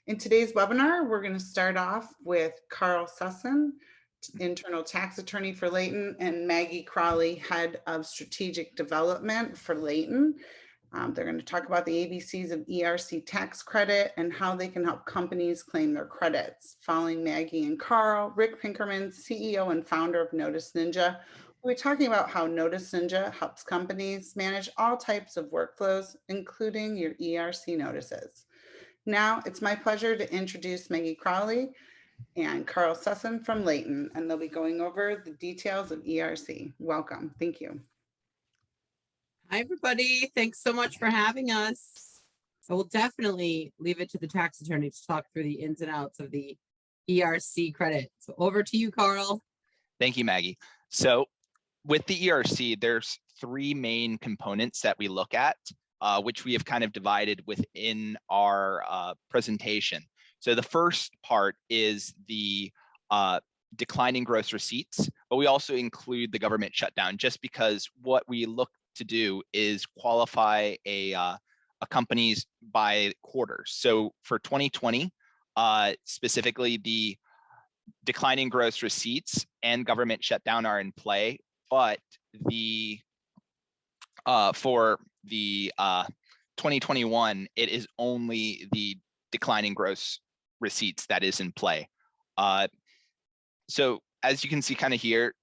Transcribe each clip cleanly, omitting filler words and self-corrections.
In today's webinar, we're going to start off with Karl Sussan, internal tax attorney for Leyton, and Maggie Crowley, head of strategic development for Leyton. They're going to talk about the ABCs of ERC tax credit and how they can help companies claim their credits. Following Maggie and Karl, Rick Pinkerman, CEO and founder of NoticeNinja, we're talking about how NoticeNinja helps companies manage all types of workflows, including your ERC notices. Now it's my pleasure to introduce Maggie Crowley and Karl Sussan from Leyton, and they'll be going over the details of ERC. Welcome. Thank you. Hi, everybody. Thanks so much for having us. I will definitely leave it to the tax attorney to talk through the ins and outs of the ERC credit. So over to you, Karl. Thank you, Maggie. So with the ERC, there's three main components that we look at, which we have kind of divided within our presentation. So the first part is the declining gross receipts, but we also include the government shutdown, just because what we look to do is qualify a company's by quarters. So for 2020, specifically, the declining gross receipts and government shutdown are in play, but the for the 2021, it is only the declining gross receipts that is in play. So as you can see kind of here,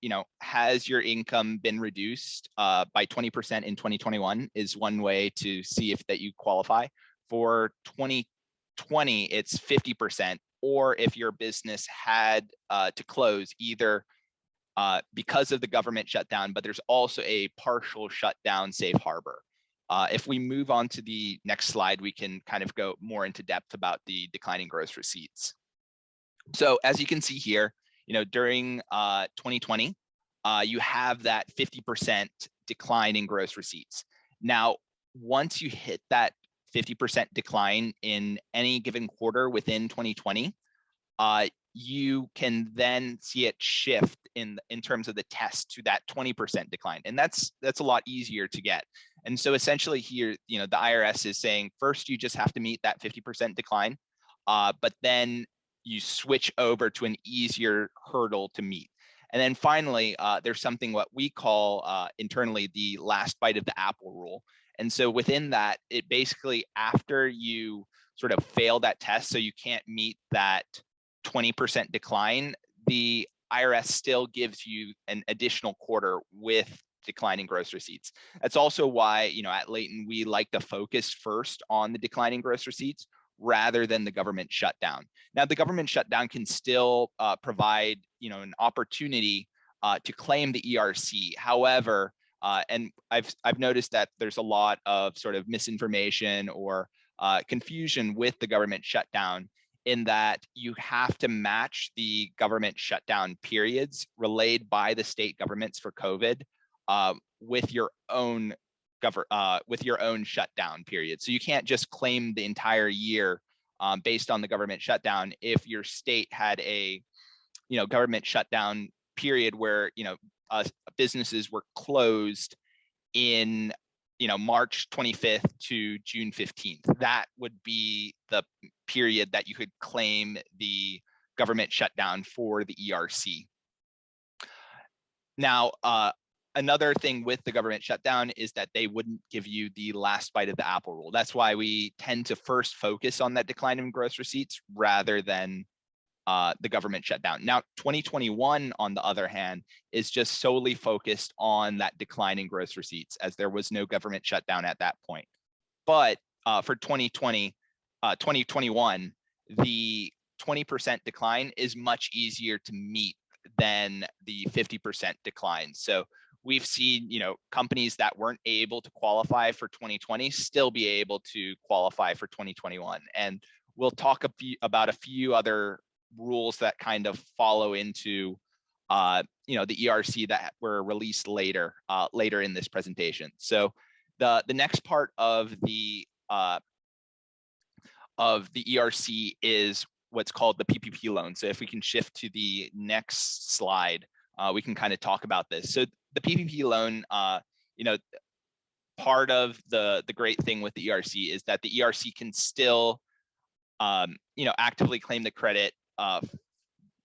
has your income been reduced by 20% in 2021 is one way to see if that you qualify. For 2020, it's 50%, or if your business had to close either because of the government shutdown, but there's also a partial shutdown safe harbor. If we move on to the next slide, we can kind of go more into depth about the declining gross receipts. So as you can see here, during 2020, you have that 50% decline in gross receipts. Now, once you hit that 50% decline in any given quarter within 2020, you can then see it shift in terms of the test to that 20% decline, and that's a lot easier to get. And so essentially here, the IRS is saying first you just have to meet that 50% decline, but then you switch over to an easier hurdle to meet. And then finally, there's something what we call internally the last bite of the apple rule. And so within that, it basically, after you sort of fail that test, so you can't meet that 20% decline, the IRS still gives you an additional quarter with declining gross receipts. That's also why, at Leyton, we like to focus first on the declining gross receipts rather than the government shutdown. Now, the government shutdown can still provide, an opportunity to claim the ERC. However, and I've noticed that there's a lot of sort of misinformation or confusion with the government shutdown, in that you have to match the government shutdown periods relayed by the state governments for COVID with your own shutdown period. So you can't just claim the entire year based on the government shutdown if your state had a government shutdown period where businesses were closed in March 25th to June 15th. That would be the period that you could claim the government shutdown for the ERC. Now, another thing with the government shutdown is that they wouldn't give you the last bite of the apple rule. That's why we tend to first focus on that decline in gross receipts rather than the government shutdown. Now, 2021, on the other hand, is just solely focused on that decline in gross receipts, as there was no government shutdown at that point. But for 2021, the 20% decline is much easier to meet than the 50% decline. So we've seen, companies that weren't able to qualify for 2020 still be able to qualify for 2021. And we'll talk about a few other rules that kind of follow into the ERC that were released later in this presentation. So the next part of the ERC is what's called the PPP loan. So if we can shift to the next slide, we can kind of talk about this. So the PPP loan, part of the great thing with the ERC is that the ERC can still actively claim the credit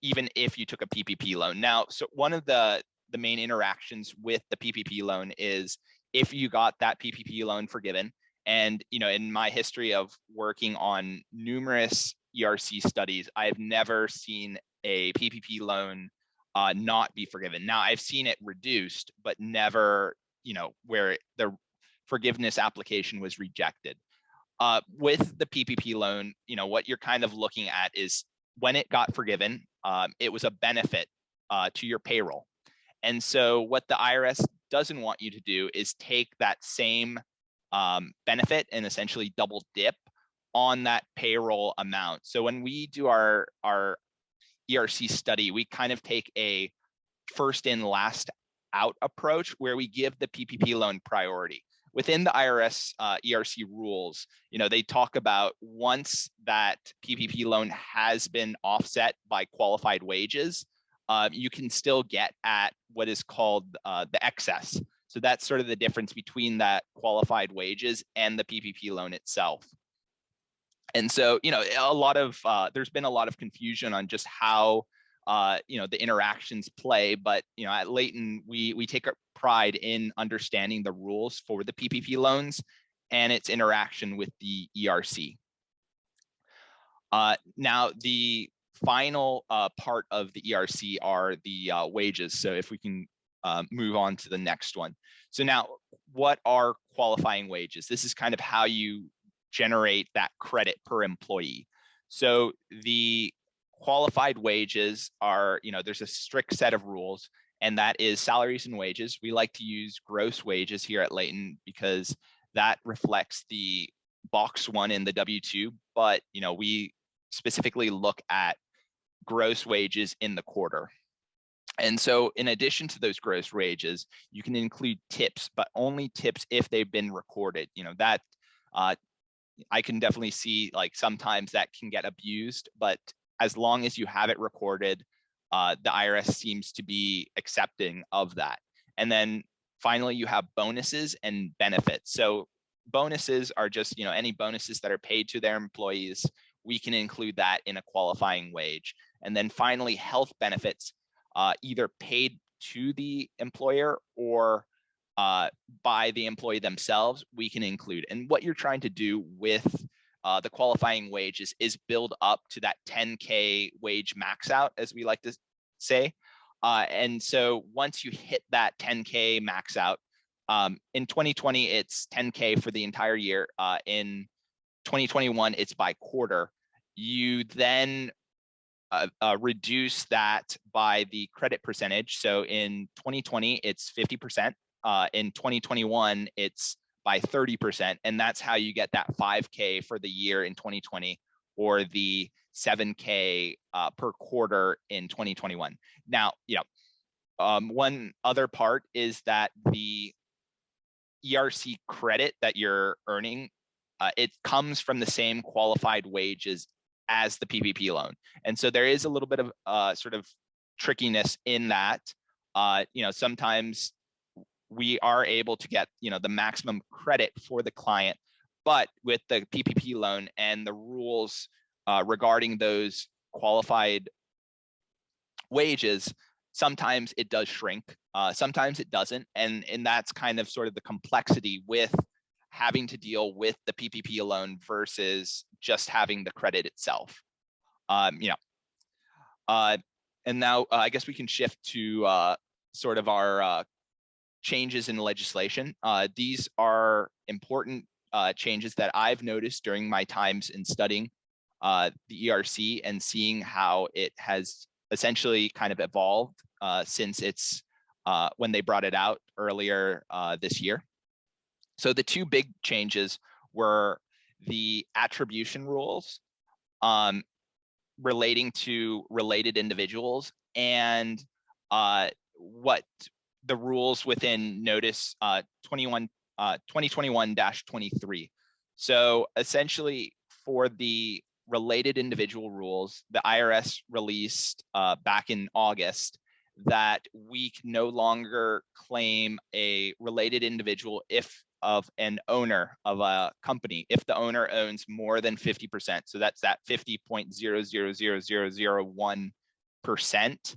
even if you took a PPP loan. Now, so one of the main interactions with the PPP loan is if you got that PPP loan forgiven. And in my history of working on numerous ERC studies, I've never seen a PPP loan not be forgiven. Now, I've seen it reduced, but never, where the forgiveness application was rejected. With the PPP loan, what you're kind of looking at is when it got forgiven, it was a benefit to your payroll. And so what the IRS doesn't want you to do is take that same benefit and essentially double dip on that payroll amount. So when we do our ERC study, we kind of take a first in, last out approach where we give the PPP loan priority. Within the IRS ERC rules, they talk about once that PPP loan has been offset by qualified wages, you can still get at what is called the excess. So that's sort of the difference between that qualified wages and the PPP loan itself. And so, there's been a lot of confusion on just how, the interactions play, but, at Leyton, we take our pride in understanding the rules for the PPP loans and its interaction with the ERC. Now, the final part of the ERC are the wages. So if we can move on to the next one. So now, what are qualifying wages? This is kind of how you generate that credit per employee. So the qualified wages are, there's a strict set of rules, and that is salaries and wages. We like to use gross wages here at Leyton because that reflects the box one in the W-2, but we specifically look at gross wages in the quarter. And so in addition to those gross wages, you can include tips, but only tips if they've been recorded. That I can definitely see, like, sometimes that can get abused, but as long as you have it recorded, the IRS seems to be accepting of that. And then finally, you have bonuses and benefits. So bonuses are just, any bonuses that are paid to their employees, we can include that in a qualifying wage. And then finally, health benefits, either paid to the employer or by the employee themselves, we can include. And what you're trying to do with the qualifying wages is build up to that 10K wage max out, as we like to say. And so once you hit that 10K max out, in 2020, it's 10K for the entire year. In 2021, it's by quarter. You then reduce that by the credit percentage. So in 2020, it's 50%. In 2021, it's by 30%. And that's how you get that 5K for the year in 2020 or the 7K per quarter in 2021. Now, one other part is that the ERC credit that you're earning, it comes from the same qualified wages as the PPP loan. And so there is a little bit of sort of trickiness in that. Sometimes we are able to get, the maximum credit for the client, but with the PPP loan and the rules regarding those qualified wages, sometimes it does shrink, sometimes it doesn't. And that's kind of sort of the complexity with having to deal with the PPP loan versus just having the credit itself. And now I guess we can shift to sort of our changes in legislation. These are important changes that I've noticed during my times in studying the ERC and seeing how it has essentially kind of evolved since it's when they brought it out earlier this year. So the two big changes were the attribution rules relating to related individuals and what the rules within Notice 2021-23. So essentially for the related individual rules, the IRS released back in August that we can no longer claim a related individual if of an owner of a company, if the owner owns more than 50%. So that's that 50.000001%.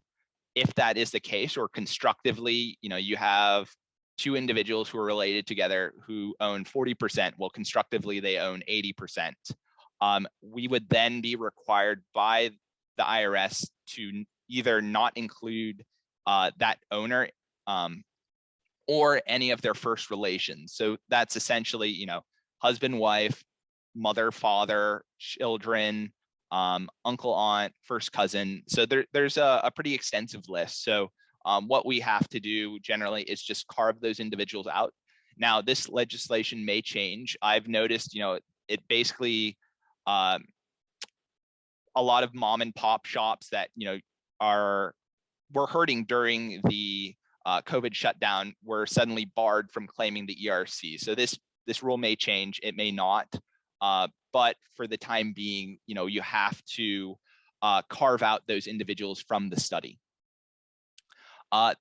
If that is the case, or constructively, you have two individuals who are related together who own 40%, well, constructively they own 80%. We would then be required by the IRS to either not include that owner or any of their first relations. So that's essentially, husband, wife, mother, father, children, uncle, aunt, first cousin. So there's a pretty extensive list. So what we have to do generally is just carve those individuals out. Now, this legislation may change. I've noticed, it basically a lot of mom and pop shops that were hurting during the COVID shutdown were suddenly barred from claiming the ERC. So this rule may change, it may not, but for the time being, you have to carve out those individuals from the study.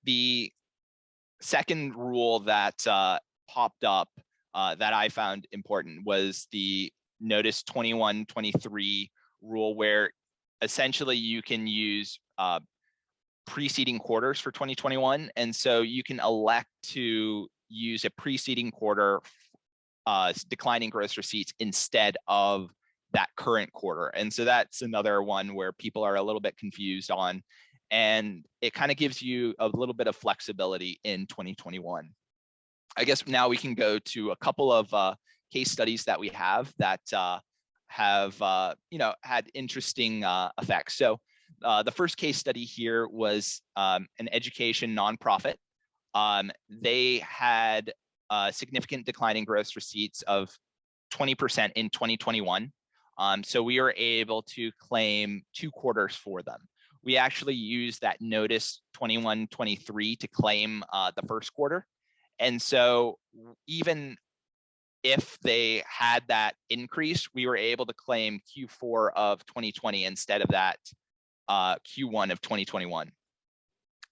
The second rule that popped up that I found important was the Notice 2123 rule, where essentially you can use preceding quarters for 2021. And so you can elect to use a preceding quarter declining gross receipts instead of that current quarter. And so that's another one where people are a little bit confused on, and it kind of gives you a little bit of flexibility in 2021. I guess now we can go to a couple of case studies that we have that have had interesting effects. So the first case study here was an education nonprofit. They had a significant decline in gross receipts of 20% in 2021. So we were able to claim 2 quarters for them. We actually used that Notice 2123 to claim the first quarter. And so even if they had that increase, we were able to claim Q4 of 2020 instead of that Q1 of 2021.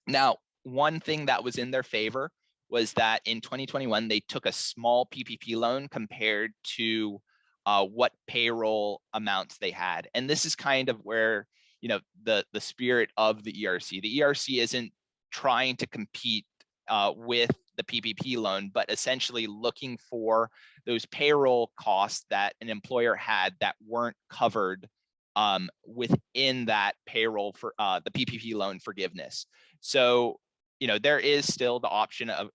Now, one thing that was in their favor was that in 2021, they took a small PPP loan compared to what payroll amounts they had. And this is kind of where, the spirit of the ERC. The ERC isn't trying to compete with the PPP loan, but essentially looking for those payroll costs that an employer had that weren't covered within that payroll for the PPP loan forgiveness. So, there is still the option of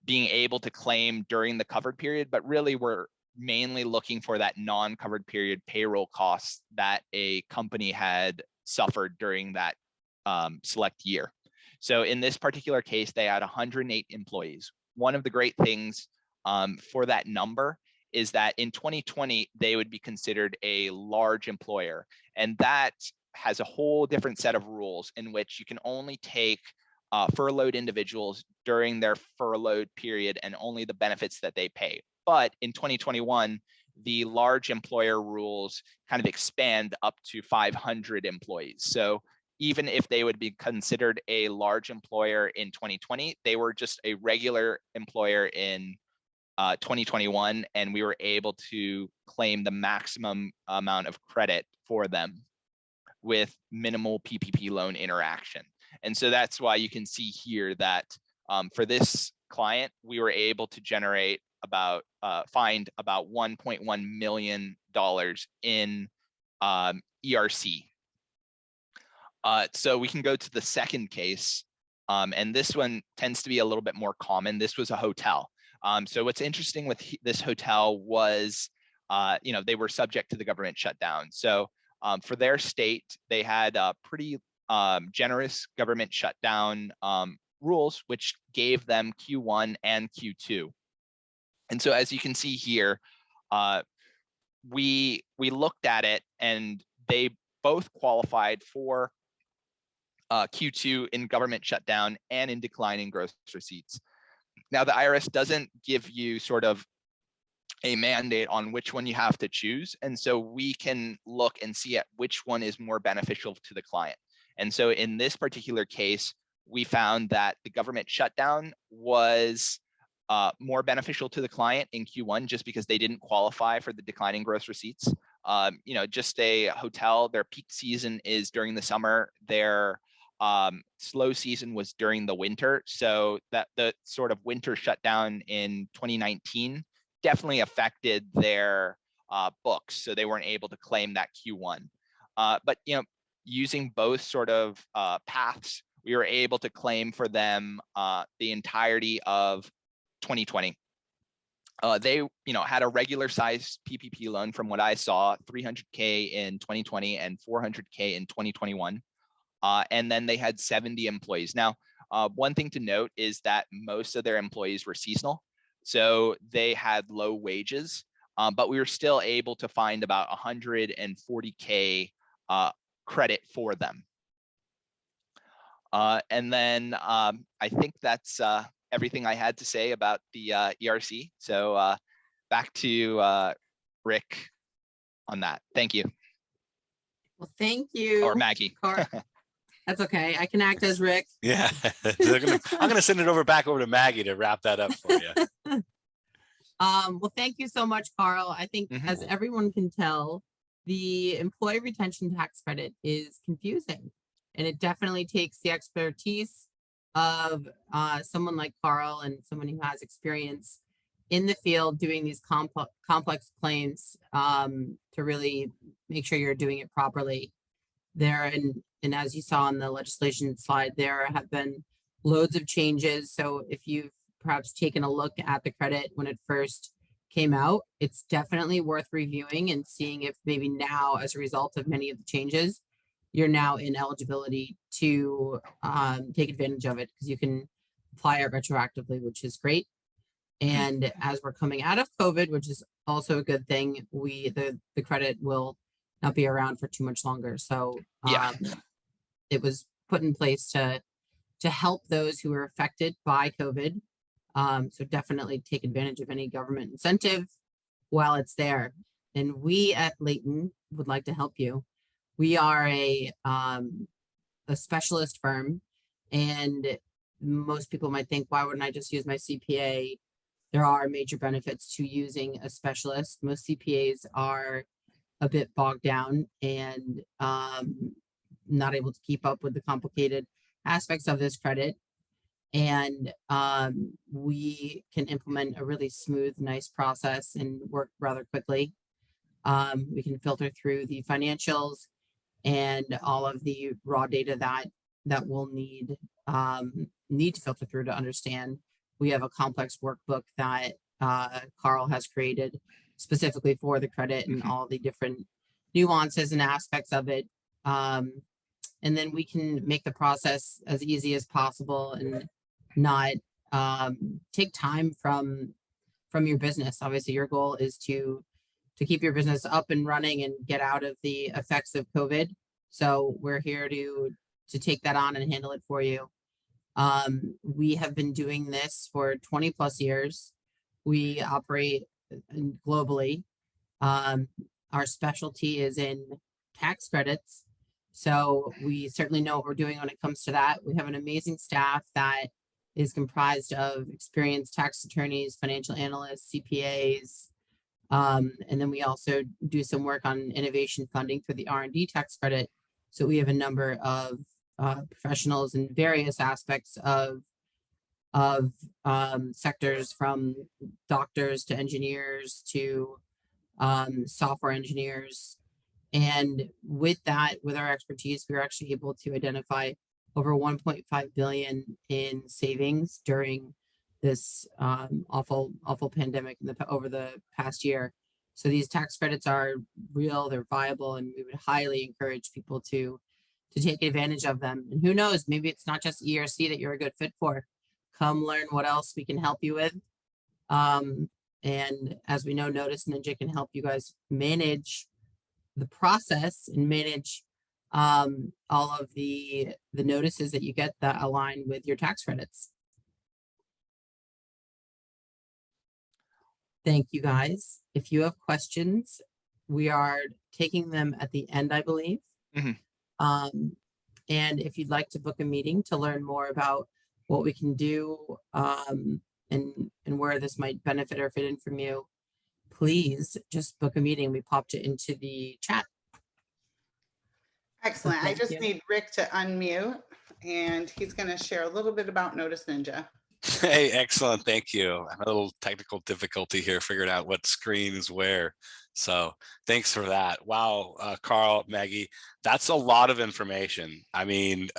being able to claim during the covered period, but really we're mainly looking for that non-covered period payroll costs that a company had suffered during that select year. So in this particular case, they had 108 employees. One of the great things for that number is that in 2020, they would be considered a large employer. And that has a whole different set of rules in which you can only take furloughed individuals during their furloughed period and only the benefits that they pay. But in 2021, the large employer rules kind of expand up to 500 employees. So even if they would be considered a large employer in 2020, they were just a regular employer in 2021, and we were able to claim the maximum amount of credit for them with minimal PPP loan interaction. And so that's why you can see here that for this client, we were able to generate find about $1.1 million in ERC. So we can go to the second case, and this one tends to be a little bit more common. This was a hotel. So what's interesting with this hotel was, they were subject to the government shutdown. So for their state, they had pretty generous government shutdown rules, which gave them Q1 and Q2. And so as you can see here, we looked at it and they both qualified for Q2 in government shutdown and in declining gross receipts. Now, the IRS doesn't give you sort of a mandate on which one you have to choose. And so we can look and see at which one is more beneficial to the client. And so in this particular case, we found that the government shutdown was more beneficial to the client in Q1 just because they didn't qualify for the declining gross receipts. You know, just a hotel, their peak season is during the summer. Their slow season was during the winter. So that the sort of winter shutdown in 2019 definitely affected their books. So they weren't able to claim that Q1. But, you know, using both sort of paths, we were able to claim for them the entirety of 2020. They, you know, had a regular size PPP loan from what I saw, 300K in 2020 and 400K in 2021. And then they had 70 employees. Now, one thing to note is that most of their employees were seasonal. So they had low wages, but we were still able to find about 140K credit for them. And then I think that's everything I had to say about the ERC. So back to Rick on that. Thank you. Well, thank you. Or Maggie. That's okay. I can act as Rick. Yeah, I'm gonna send it back over to Maggie to wrap that up for you. Well, thank you so much, Karl. I think as everyone can tell, the employee retention tax credit is confusing, and it definitely takes the expertise of someone like Karl and someone who has experience in the field doing these complex claims to really make sure you're doing it properly. And as you saw on the legislation slide, there have been loads of changes. So if you've perhaps taken a look at the credit when it first came out, it's definitely worth reviewing and seeing if maybe now, as a result of many of the changes, you're now in eligibility to take advantage of it, because you can apply it retroactively, which is great. And as we're coming out of COVID, which is also a good thing, the credit will not be around for too much longer. So it was put in place to help those who were affected by COVID. So definitely take advantage of any government incentive while it's there. And we at Leyton would like to help you. We are a specialist firm, and most people might think, why wouldn't I just use my CPA? There are major benefits to using a specialist. Most CPAs are a bit bogged down and not able to keep up with the complicated aspects of this credit. And we can implement a really smooth, nice process and work rather quickly. We can filter through the financials and all of the raw data that we'll need to filter through to understand. We have a complex workbook that Karl has created specifically for the credit and all the different nuances and aspects of it. And then we can make the process as easy as possible and not take time from your business. Obviously, your goal is to keep your business up and running and get out of the effects of COVID. So we're here to take that on and handle it for you. We have been doing this for 20 plus years. We operate globally. Our specialty is in tax credits. So we certainly know what we're doing when it comes to that. We have an amazing staff that is comprised of experienced tax attorneys, financial analysts, CPAs. And then we also do some work on innovation funding for the R&D tax credit. So we have a number of professionals in various aspects of sectors, from doctors to engineers to software engineers. And with that, with our expertise, we were actually able to identify over 1.5 billion in savings during this awful pandemic over the past year. So these tax credits are real, they're viable, and we would highly encourage people to take advantage of them. And who knows, maybe it's not just ERC that you're a good fit for. Come learn what else we can help you with. And as we know, NoticeNinja can help you guys manage the process and manage all of the notices that you get that align with your tax credits. Thank you, guys. If you have questions, we are taking them at the end, I believe. And if you'd like to book a meeting to learn more about what we can do, and where this might benefit or fit in from you, please just book a meeting. We popped it into the chat. Excellent. I thank just you. need Rick to unmute, and he's going to share a little bit about NoticeNinja. Hey, excellent. Thank you. I have a little technical difficulty here figuring out what screen is where. So thanks for that. Wow, Karl, Maggie, that's a lot of information. I mean,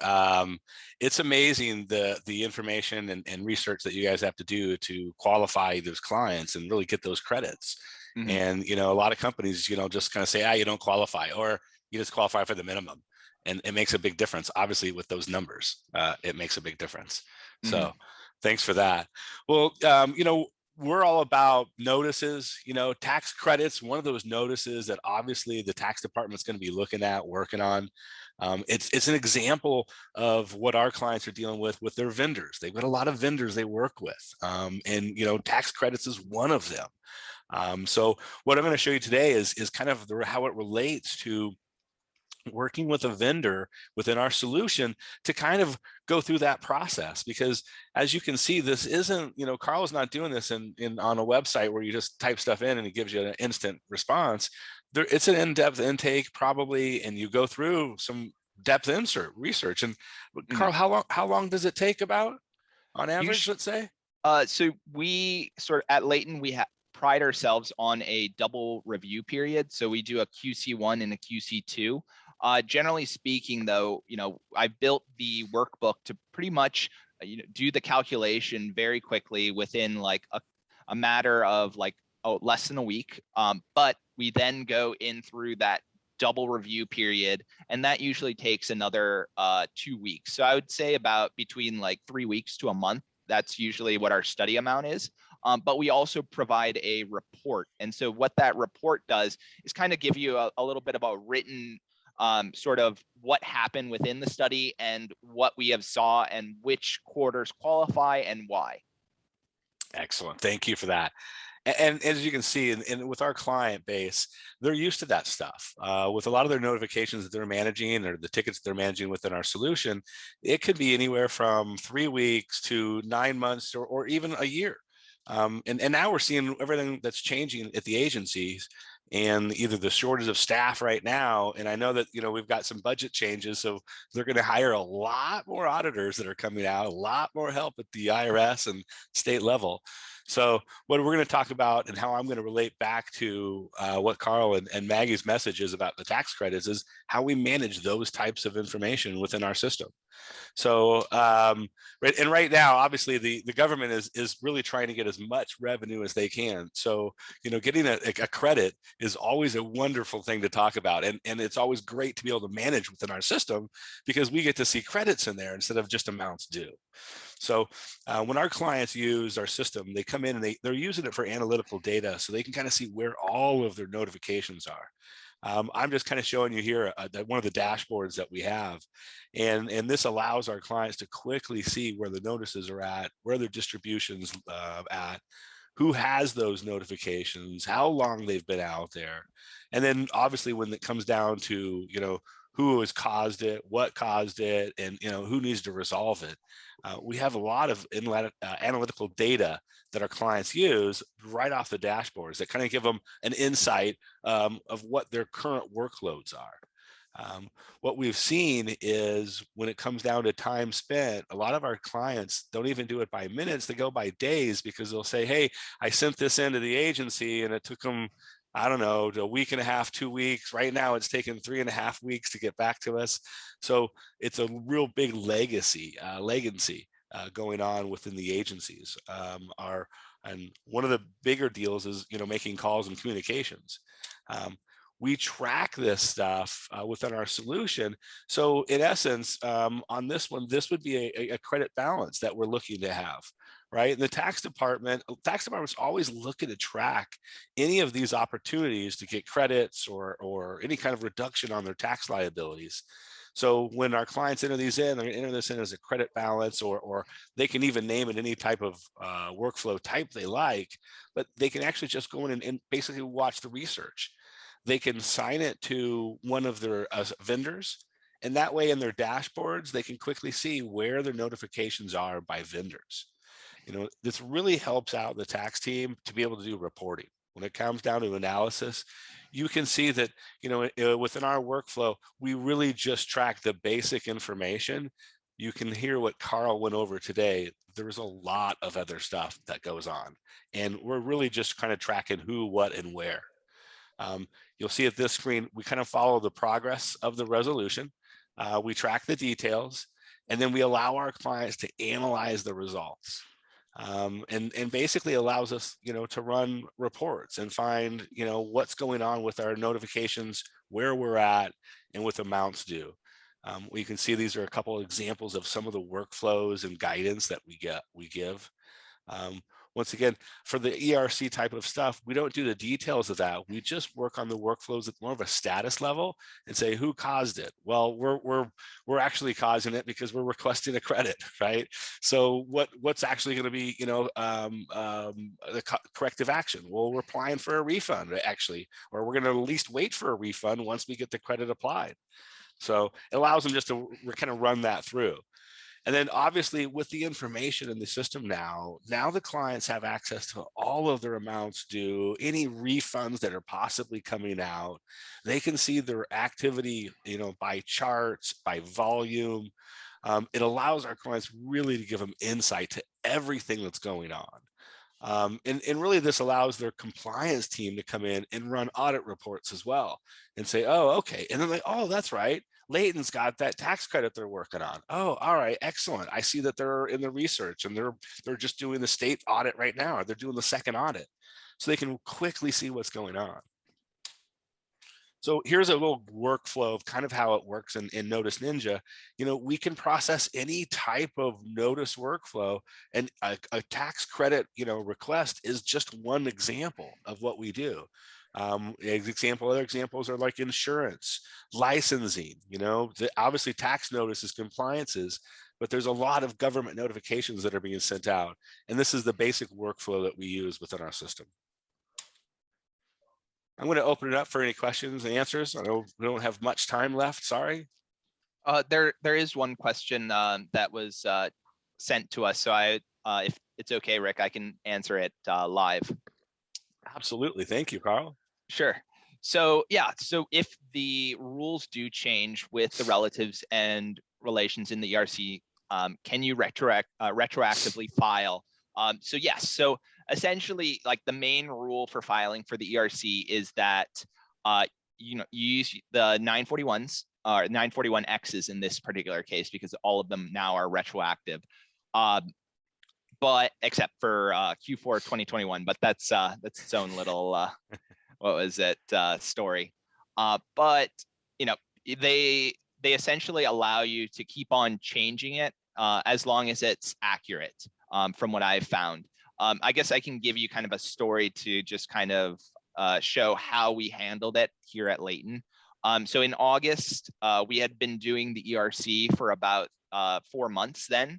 it's amazing the information and research that you guys have to do to qualify those clients and really get those credits. Mhm. And, you know, a lot of companies, you know, just kind of say, ah, you don't qualify, or you just qualify for the minimum. And it makes a big difference. Obviously, with those numbers, it makes a big difference. So thanks for that. Well, you know, we're all about notices, you know, tax credits, one of those notices that obviously the tax department's going to be looking at, working on. It's an example of what our clients are dealing with their vendors. They've got a lot of vendors they work with. And, you know, tax credits is one of them. So what I'm going to show you today is kind of how it relates to working with a vendor within our solution to kind of go through that process. Because as you can see, this isn't, you know, Karl is not doing this in on a website where you just type stuff in and it gives you an instant response. It's an in-depth intake probably, and you go through some depth research. And Karl, how long does it take about on average, let's say? So we sort of at Leyton, we pride ourselves on a double review period. So we do a QC1 and a QC2. Generally speaking, though, you know, I built the workbook to pretty much do the calculation very quickly within like a matter of like less than a week. But we then go in through that double review period, and that usually takes another 2 weeks. So I would say about between like 3 weeks to a month. That's usually what our study amount is. But we also provide a report. And so what that report does is kind of give you a little bit of a written sort of what happened within the study and what we have saw and which quarters qualify and why. Excellent. Thank you for that. And as you can see, and with our client base, they're used to that stuff. With a lot of their notifications that they're managing or the tickets that they're managing within our solution, it could be anywhere from 3 weeks to 9 months or even a year. And now we're seeing everything that's changing at the agencies, and either the shortage of staff right now, and I know that, you know, we've got some budget changes, so they're going to hire a lot more auditors that are coming out, a lot more help at the IRS and state level. So what we're going to talk about and how I'm going to relate back to what Karl and Maggie's message is about the tax credits is how we manage those types of information within our system. So right now, obviously, the government is really trying to get as much revenue as they can. So, you know, getting a credit is always a wonderful thing to talk about. And it's always great to be able to manage within our system because we get to see credits in there instead of just amounts due. So when our clients use our system, they come in and they're using it for analytical data so they can kind of see where all of their notifications are. I'm just kind of showing you here one of the dashboards that we have. And this allows our clients to quickly see where the notices are at, where their distributions at, who has those notifications, how long they've been out there. And then obviously when it comes down to, you know, who has caused it, what caused it, and, you know, who needs to resolve it. We have a lot of analytical data that our clients use right off the dashboards that kind of give them an insight of what their current workloads are. What we've seen is when it comes down to time spent, a lot of our clients don't even do it by minutes, they go by days because they'll say, hey, I sent this into the agency and it took them, I don't know, a week and a half, 2 weeks. Right now, it's taken 3.5 weeks to get back to us. So it's a real big legacy going on within the agencies. And one of the bigger deals is, you know, making calls and communications. We track this stuff within our solution. So in essence, on this one, this would be a credit balance that we're looking to have. Right. And the tax department's always looking to track any of these opportunities to get credits or any kind of reduction on their tax liabilities. So when our clients enter these in, they're going to enter this in as a credit balance, or they can even name it any type of workflow type they like, but they can actually just go in and basically watch the research. They can sign it to one of their vendors, And that way in their dashboards, they can quickly see where their notifications are by vendors. This really helps out the tax team to be able to do reporting. When it comes down to analysis, you can see that, within our workflow, we really just track the basic information. You can hear what Karl went over today. There's a lot of other stuff that goes on, and we're really just kind of tracking who, what, and where. You'll see at this screen, we kind of follow the progress of the resolution. We track the details, and then we allow our clients to analyze the results. And basically allows us, to run reports and find, what's going on with our notifications, where we're at, and with amounts due. We can see these are a couple of examples of some of the workflows and guidance that we give. Once again, for the ERC type of stuff, we don't do the details of that. We just work on the workflows at more of a status level and say, who caused it? Well, we're actually causing it because we're requesting a credit, right? So what's actually going to be, the corrective action? Well, we're applying for a refund, actually, or we're going to at least wait for a refund once we get the credit applied. So it allows them just to kind of run that through. And then obviously with the information in the system now the clients have access to all of their amounts due, any refunds that are possibly coming out. They can see their activity, by charts, by volume. It allows our clients really to give them insight to everything that's going on. And really this allows their compliance team to come in and run audit reports as well and say, oh, okay. And then oh, that's right. Leyton's got that tax credit they're working on. Oh, all right, excellent. I see that they're in the research and they're just doing the state audit right now, or they're doing the second audit. So they can quickly see what's going on. So here's a little workflow of kind of how it works in NoticeNinja. We can process any type of notice workflow, and a tax credit, request is just one example of what we do. Other examples are like insurance, licensing, obviously tax notices, compliances, but there's a lot of government notifications that are being sent out. And this is the basic workflow that we use within our system. I'm going to open it up for any questions and answers. I know we don't have much time left. Sorry. There is one question that was sent to us. So if it's okay, Rick, I can answer it live. Absolutely. Thank you, Karl. Sure. So yeah, so if the rules do change with the relatives and relations in the ERC, can you retroactively file? So yes, so essentially like the main rule for filing for the ERC is that you use the 941s or 941Xs in this particular case, because all of them now are retroactive. But except for Q4 2021, but that's its own little what was it story. But they essentially allow you to keep on changing it as long as it's accurate, from what I've found. I guess I can give you kind of a story to just kind of show how we handled it here at Leyton. So in August, we had been doing the ERC for about 4 months then.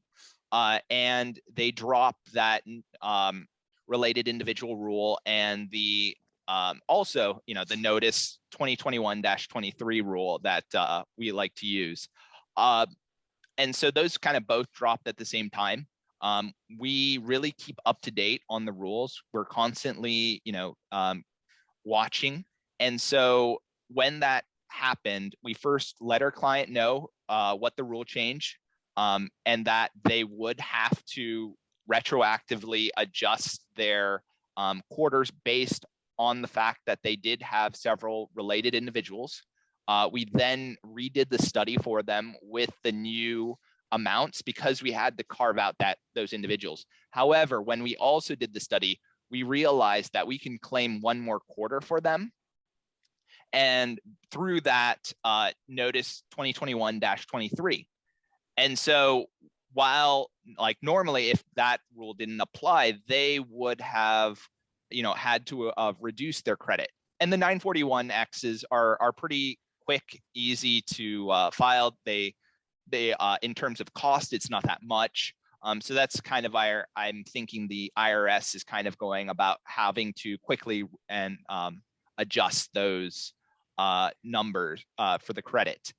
And they dropped that related individual rule and the also, the notice 2021-23 rule that we like to use. And so those kind of both dropped at the same time. We really keep up to date on the rules. We're constantly, watching. And so when that happened, we first let our client know what the rule change, and that they would have to retroactively adjust their quarters based on the fact that they did have several related individuals. We then redid the study for them with the new amounts because we had to carve out those individuals. However, when we also did the study, we realized that we can claim one more quarter for them. And through that, notice 2021-23. And so while like normally if that rule didn't apply, they would have had to reduce their credit. And the 941Xs are pretty quick, easy to file. They in terms of cost, it's not that much. So that's kind of I'm thinking the IRS is kind of going about having to quickly and adjust those numbers for the credit.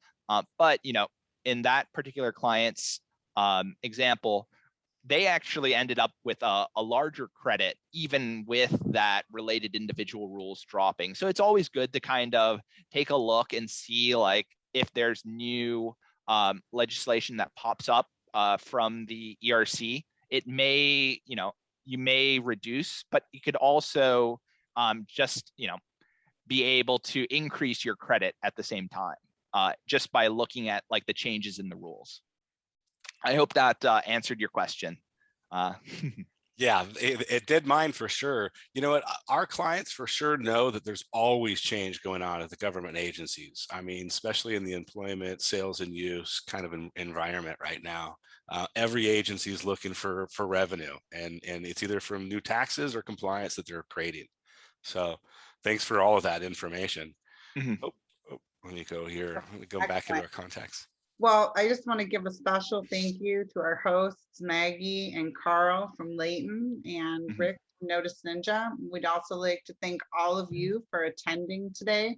But, in that particular client's example, they actually ended up with a larger credit, even with that related individual rules dropping. So it's always good to kind of take a look and see like if there's new legislation that pops up from the ERC. It may, you may reduce, but you could also just, be able to increase your credit at the same time, just by looking at like the changes in the rules. I hope that answered your question. Yeah, it did mine for sure. You know what? Our clients for sure know that there's always change going on at the government agencies. I mean, especially in the employment, sales and use kind of environment right now. Every agency is looking for revenue, and it's either from new taxes or compliance that they're creating. So thanks for all of that information. Mhm. Let me go here. Let me go back into our contacts. Well, I just want to give a special thank you to our hosts, Maggie and Karl from Leyton and Rick from NoticeNinja. We'd also like to thank all of you for attending today.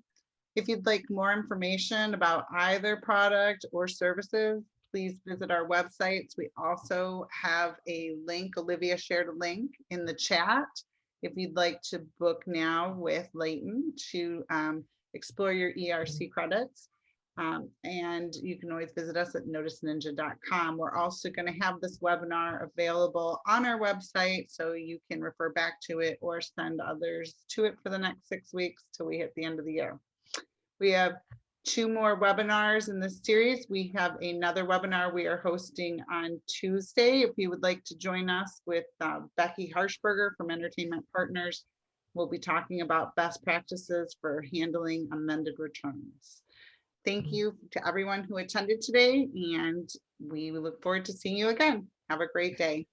If you'd like more information about either product or services, please visit our websites. We also have a link. Olivia shared a link in the chat. If you'd like to book now with Leyton to explore your ERC credits. And you can always visit us at NoticeNinja.com. We're also going to have this webinar available on our website, so you can refer back to it or send others to it for the next 6 weeks till we hit the end of the year. We have 2 more webinars in this series. We have another webinar we are hosting on Tuesday. If you would like to join us with Becky Harshberger from Entertainment Partners, we'll be talking about best practices for handling amended returns. Thank you to everyone who attended today, and we look forward to seeing you again. Have a great day.